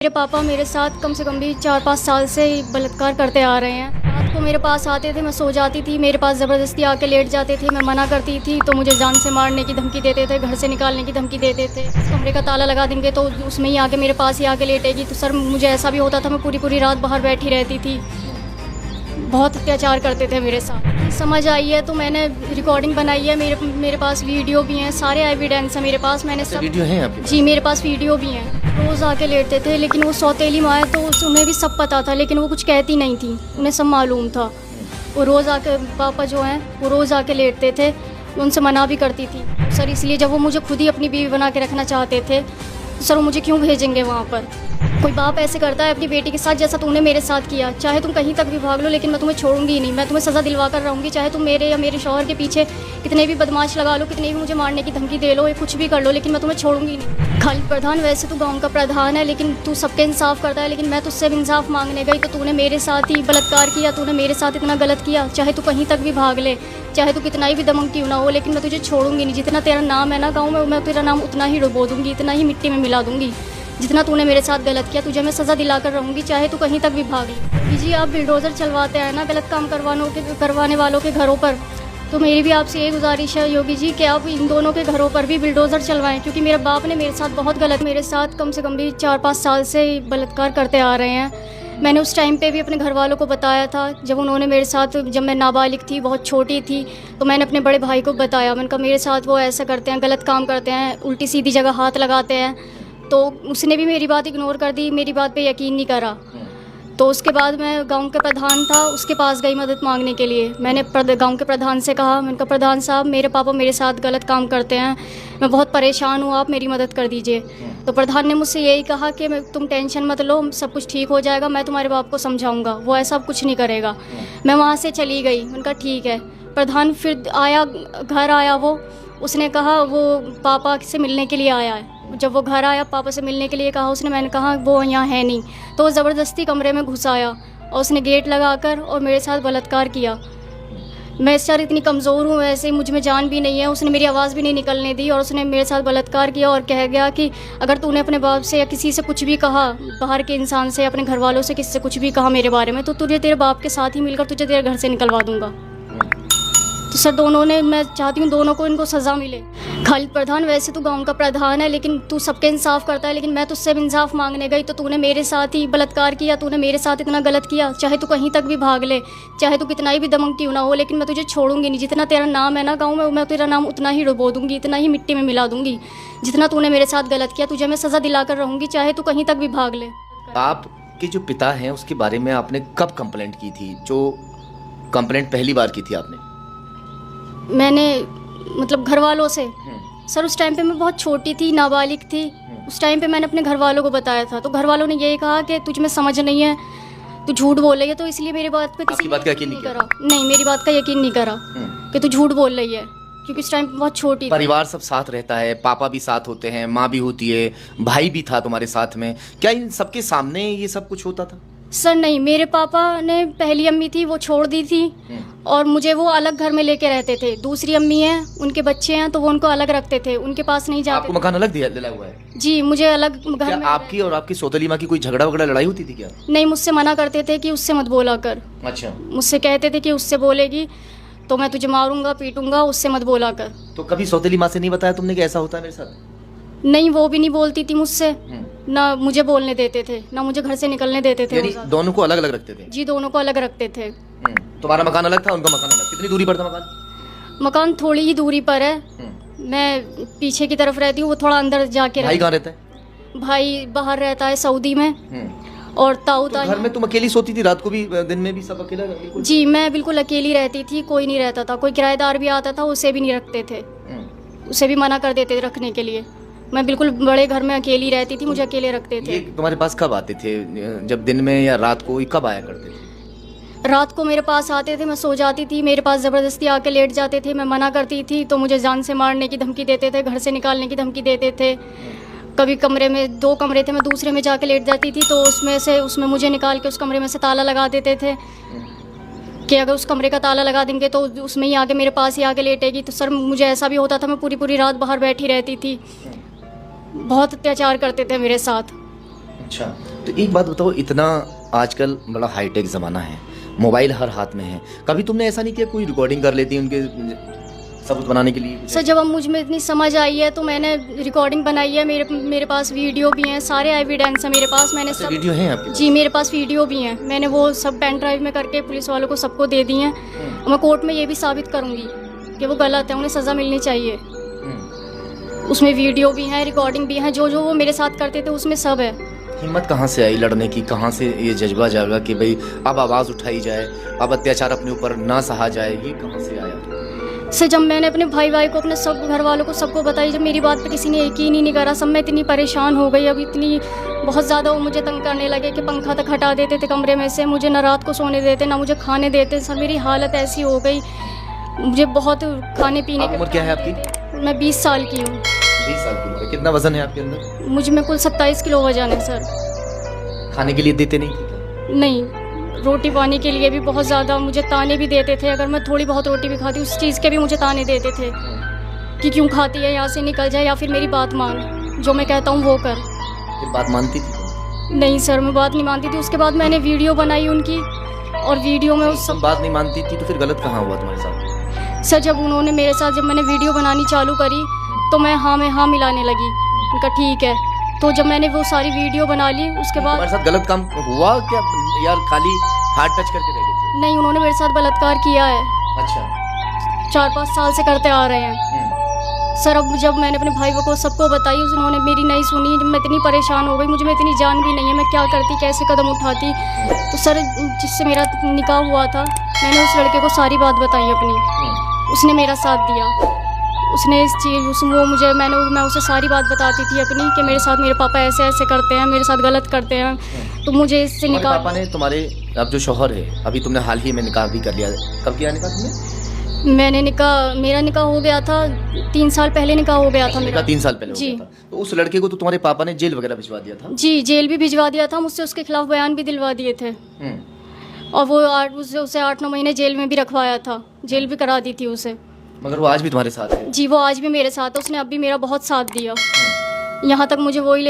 मेरे पापा मेरे साथ कम से कम भी 4-5 साल से बलात्कार करते आ रहे हैं। रात को मेरे पास आते थे, मैं सो जाती थी, मेरे पास ज़बरदस्ती आके लेट जाते थे। मैं मना करती थी तो मुझे जान से मारने की धमकी देते थे, घर से निकालने की धमकी देते थे। कमरे का ताला लगा देंगे तो उसमें ही आके मेरे पास ही आके लेटेगी। तो सर मुझे ऐसा भी होता था, मैं पूरी पूरी रात बाहर बैठी रहती थी। बहुत अत्याचार करते थे मेरे साथ। समझ आई है तो मैंने रिकॉर्डिंग बनाई है, मेरे पास वीडियो भी हैं, सारे एविडेंस हैं मेरे पास। मैंने सब वीडियो हैं आपके पास? जी मेरे पास वीडियो भी हैं। रोज़ आके लेटते थे, लेकिन वो सौतेली माँ है तो उन्हें भी सब पता था, लेकिन वो कुछ कहती नहीं थी, उन्हें सब मालूम था। वो रोज़ आके पापा जो हैं वो रोज़ आके लेटते थे, उनसे मना भी करती थी सर। इसलिए जब वो मुझे खुद ही अपनी बीवी बना के रखना चाहते थे तो सर वो मुझे क्यों भेजेंगे वहाँ पर। कोई बाप ऐसे करता है अपनी बेटी के साथ जैसा तुमने मेरे साथ किया। चाहे तुम कहीं तक भी भाग लो, लेकिन मैं तुम्हें छोड़ूंगी ही नहीं। मैं तुम्हें सज़ा दिलवा कर रहूँगी, चाहे तुम मेरे या मेरे शौहर के पीछे कितने भी बदमाश लगा लो, कितने भी मुझे मारने की धमकी दे लो, या कुछ भी कर लो, लेकिन मैं तुम्हें छोड़ूंगी नहीं। खालिद प्रधान वैसे तो गाँव का प्रधान है, लेकिन तू सबके इंसाफ करता है। लेकिन मैं तुझसे भी इंसाफ मांगने गई तो तूने मेरे साथ ही बलात्कार किया, तूने मेरे साथ इतना गलत किया। चाहे तू कहीं तक भी भाग ले, चाहे तू कितना ही दमक क्यों ना हो, लेकिन मैं तुझे छोड़ूंगी नहीं। जितना तेरा नाम है ना गाँव में, मैं तेरा नाम उतना ही डुबो दूंगी, इतना ही मिट्टी में मिला दूंगी। जितना तूने मेरे साथ गलत किया, तुझे मैं सज़ा दिला कर रहूँगी, चाहे तू कहीं तक भी भाग ले। जी आप बिल्डोज़र चलवाते हैं ना गलत काम करवाने वालों के घरों पर, तो मेरी भी आपसे ये गुजारिश है योगी जी कि आप इन दोनों के घरों पर भी बिल्डोज़र चलवाएं। क्योंकि मेरे बाप ने मेरे साथ बहुत गलत, मेरे साथ कम से कम भी 4-5 साल से बलात्कार करते आ रहे हैं। मैंने उस टाइम पे भी अपने घर वालों को बताया था, जब उन्होंने मेरे साथ, जब मैं नाबालिग थी, बहुत छोटी थी, तो मैंने अपने बड़े भाई को बताया। मैंने कहा मेरे साथ वो ऐसा करते हैं, गलत काम करते हैं, उल्टी सीधी जगह हाथ लगाते हैं। तो उसने भी मेरी बात इग्नोर कर दी, मेरी बात पे यकीन नहीं करा। तो उसके बाद मैं गांव के प्रधान था, उसके पास गई मदद मांगने के लिए। मैंने गांव के प्रधान से कहा, मैंने कहा प्रधान साहब मेरे पापा मेरे साथ गलत काम करते हैं, मैं बहुत परेशान हूँ, आप मेरी मदद कर दीजिए। तो प्रधान ने मुझसे यही कहा कि तुम टेंशन मत लो, सब कुछ ठीक हो जाएगा, मैं तुम्हारे बाप को समझाऊँगा, वो ऐसा कुछ नहीं करेगा। मैं वहाँ से चली गई, उनका ठीक है। प्रधान फिर आया, घर आया, वो उसने कहा वो पापा से मिलने के लिए आया है। जब वो घर आया, पापा से मिलने के लिए कहा उसने, मैंने कहा वो यहाँ है नहीं। तो वो ज़बरदस्ती कमरे में घुस आया और उसने गेट लगाकर और मेरे साथ बलात्कार किया। मैं सर इतनी कमज़ोर हूँ, वैसे ही मुझ में जान भी नहीं है, उसने मेरी आवाज़ भी नहीं निकलने दी और उसने मेरे साथ बलात्कार किया और कह गया कि अगर तूने अपने बाप से या किसी से कुछ भी कहा, बाहर के इंसान से, अपने घर वालों से किसी से कुछ भी कहा मेरे बारे में, तो तुझे तेरे बाप के साथ ही मिलकर तुझे तेरे घर से निकलवा दूँगा। तो सर दोनों ने, मैं चाहती हूँ दोनों को, इनको सज़ा मिले। खालिद प्रधान वैसे तो गांव का प्रधान है, लेकिन तू सबके इंसाफ करता है। लेकिन मैं तुझसे भी इंसाफ मांगने गई तो तूने मेरे साथ ही बलात्कार किया, तूने मेरे साथ इतना गलत किया। चाहे तू कहीं तक भी भाग ले, चाहे तू कितना ही भी दमक क्यों ना हो, लेकिन मैं तुझे छोड़ूंगी नहीं। जितना तेरा नाम है ना गाँव में, मैं तेरा नाम उतना ही डुबो दूंगी, इतना ही मिट्टी में मिला दूंगी। जितना तूने मेरे साथ गलत किया, तुझे मैं सज़ा दिला कर रहूँगी, चाहे तू कहीं तक भी भाग ले। आपके जो पिता हैं उसके बारे में आपने कब कंप्लेंट की थी? जो कंप्लेंट पहली बार की थी आपने? मैंने मतलब घर वालों से सर, उस टाइम पे मैं बहुत छोटी थी, नाबालिग थी। उस टाइम पे मैंने अपने घर वालों को बताया था, तो घर वालों ने यही कहा कि तुझ में समझ नहीं है, तू झूठ बोल रही है। तो इसलिए मेरी बात पे किसी बात का यकीन नहीं करा, नहीं मेरी बात का यकीन नहीं करा कि तू झूठ बोल रही है, क्योंकि उस टाइम पे बहुत छोटी थी। परिवार सब साथ रहता है, पापा भी साथ होते हैं, माँ भी होती है, भाई भी था तुम्हारे साथ में, क्या इन सबके सामने ये सब कुछ होता था? सर नहीं, मेरे पापा ने, पहली अम्मी थी वो छोड़ दी थी और मुझे वो अलग घर में लेके रहते थे। दूसरी अम्मी हैं, उनके बच्चे हैं, तो वो उनको अलग रखते थे, उनके पास नहीं जाते। आपको मकान अलग दिला हुआ है? जी मुझे अलग घर में। आपकी और आपकी सौतेली माँ की कोई झगड़ा वगड़ा लड़ाई होती थी क्या? नहीं, मुझसे मना करते थे कि उससे मत बोला कर। अच्छा। मुझसे कहते थे कि उससे बोलेगी तो मैं तुझे मारूंगा, पीटूंगा, उससे मत बोला कर। तो कभी सौतेली माँ से नहीं बताया तुमने कि ऐसा होता है मेरे साथ? नहीं, वो भी नहीं बोलती थी मुझसे, ना मुझे बोलने देते थे, ना मुझे घर से निकलने देते थे। यानी दोनों को अलग अलग रखते थे? जी दोनों को अलग रखते थे। तुम्हारा मकान अलग था, उनका मकान अलग? कितनी दूरी पर था मकान? मकान थोड़ी ही दूरी पर है, मैं पीछे की तरफ रहती हूँ, वो थोड़ा अंदर जाके। भाई कहाँ रहता है? भाई बाहर रहता है सऊदी में। और ताऊ तो घर में तुम अकेली सोती थी? रात को भी, दिन में भी सब अकेला? जी मैं बिल्कुल अकेली रहती थी, कोई नहीं रहता था। कोई किराएदार भी आता था, उसे भी नहीं रखते थे, उसे भी मना कर देते थे रखने के लिए। मैं बिल्कुल बड़े घर में अकेली रहती थी, मुझे अकेले रखते थे। ये तुम्हारे पास कब आते थे? जब दिन में या रात को? कब आया करते थे? रात को मेरे पास आते थे, मैं सो जाती थी, मेरे पास ज़बरदस्ती आके लेट जाते थे। मैं मना करती थी तो मुझे जान से मारने की धमकी देते थे, घर से निकालने की धमकी देते थे। कभी कमरे में, 2 कमरे थे, मैं दूसरे में जाके लेट जाती थी, तो उसमें मुझे निकाल के उस कमरे में से ताला लगा देते थे कि अगर उस कमरे का ताला लगा देंगे तो उसमें ही आके मेरे पास ही आके लेटेगी। तो सर मुझे ऐसा भी होता था, मैं पूरी पूरी रात बाहर बैठी रहती थी। बहुत अत्याचार करते थे मेरे साथ। अच्छा, तो एक बात बताओ, इतना आजकल बड़ा हाईटेक ज़माना है, मोबाइल हर हाथ में है, कभी तुमने ऐसा नहीं किया कोई रिकॉर्डिंग कर लेती है उनके सबूत बनाने के लिए? सर जब अब मुझ में इतनी समझ आई है तो मैंने रिकॉर्डिंग बनाई है, मेरे पास वीडियो भी हैं, सारे एविडेंस हैं मेरे पास। मैंने सब वीडियो हैं आपके पास? जी मेरे पास वीडियो भी हैं, मैंने वो सब पेन ड्राइव में करके पुलिस वालों को सबको दे दी हैं। मैं कोर्ट में ये भी साबित करूँगी कि वो गलत है, उन्हें सज़ा मिलनी चाहिए। उसमें वीडियो भी हैं, रिकॉर्डिंग भी हैं, जो जो वो मेरे साथ करते थे उसमें सब है। हिम्मत कहाँ से आई लड़ने की, कहाँ से ये जज्बा जागा कि भाई अब आवाज़ उठाई जाए, अब अत्याचार अपने ऊपर ना सहा जाए, ये कहाँ से आया? से जब मैंने अपने भाई को, अपने सब घर वालों को, सबको बताई, जब मेरी बात पे किसी ने यकीन ही नहीं करा, सब मैं इतनी परेशान हो गई, अब इतनी बहुत ज़्यादा वो मुझे तंग करने लगे कि पंखा तक हटा देते थे कमरे में से, मुझे ना रात को सोने देते ना मुझे खाने देते। सर मेरी हालत ऐसी हो गई, मुझे बहुत खाने पीने उम्र क्या है आपकी? मैं 20 साल की हूँ। 20 साल की उम्र है। कितना वजन है आपके अंदर? मुझ में कुल 27 किलो वजन है सर। खाने के लिए देते नहीं थे? नहीं, रोटी पानी के लिए भी बहुत ज़्यादा मुझे ताने भी देते थे, अगर मैं थोड़ी बहुत रोटी भी खाती उस चीज़ के भी मुझे ताने देते थे कि क्यों खाती है, यहाँ से निकल जाए, या फिर मेरी बात मान, जो मैं कहता हूँ वो कर। फिर बात मानती थी? नहीं सर, मैं बात नहीं मानती थी। उसके बाद मैंने वीडियो बनाई उनकी, और वीडियो में उस सब बात नहीं मानती थी तो फिर गलत कहाँ हुआ तुम्हारे साथ? सर जब उन्होंने मेरे साथ, जब मैंने वीडियो बनानी चालू करी तो मैं हाँ में हाँ मिलाने लगी, उनका ठीक है। तो जब मैंने वो सारी वीडियो बना ली उसके बाद तुम्हारे साथ गलत काम हुआ क्या यार? खाली हाथ टच करके रह गए थे? नहीं, उन्होंने मेरे साथ बलात्कार किया है। अच्छा। 4-5 साल से करते आ रहे हैं सर। अब जब मैंने अपने भाई को सबको बताई, उन्होंने मेरी नहीं सुनी। जब मैं इतनी परेशान हो गई, मुझ में इतनी जान भी नहीं है, मैं क्या करती, कैसे कदम उठाती। तो सर जिससे मेरा निकाह हुआ था, मैंने उस लड़के को सारी बात बताई अपनी, उसने मेरा साथ दिया। उसने इस चीज़ वो मुझे मैं उसे सारी बात बताती थी अपनी कि मेरे साथ मेरे पापा ऐसे ऐसे करते हैं, मेरे साथ गलत करते हैं, तो मुझे इससे निकाह। पापा ने तुम्हारे, अब जो शौहर है, अभी तुमने हाल ही में निकाह भी कर लिया, कब किया निकाह तुमने? मैंने निकाह, मेरा निकाह हो गया था 3 साल पहले, निकाह हो गया था मेरा। 3 साल पहले जी। हो गया था। तो उस लड़के को तो तुम्हारे पापा ने जेल वगैरह भिजवा दिया था? जी, जेल भी भिजवा दिया था, मुझसे उसके खिलाफ बयान भी दिलवा दिए थे, और वो उसे 8-9 महीने जेल में भी रखवाया था, जेल भी करा दी थी उसे। मगर वो आज भी तुम्हारे साथ है? जी, वो आज भी मेरे साथ है, उसने अब भी मेरा बहुत साथ दिया, यहाँ तक मुझे वही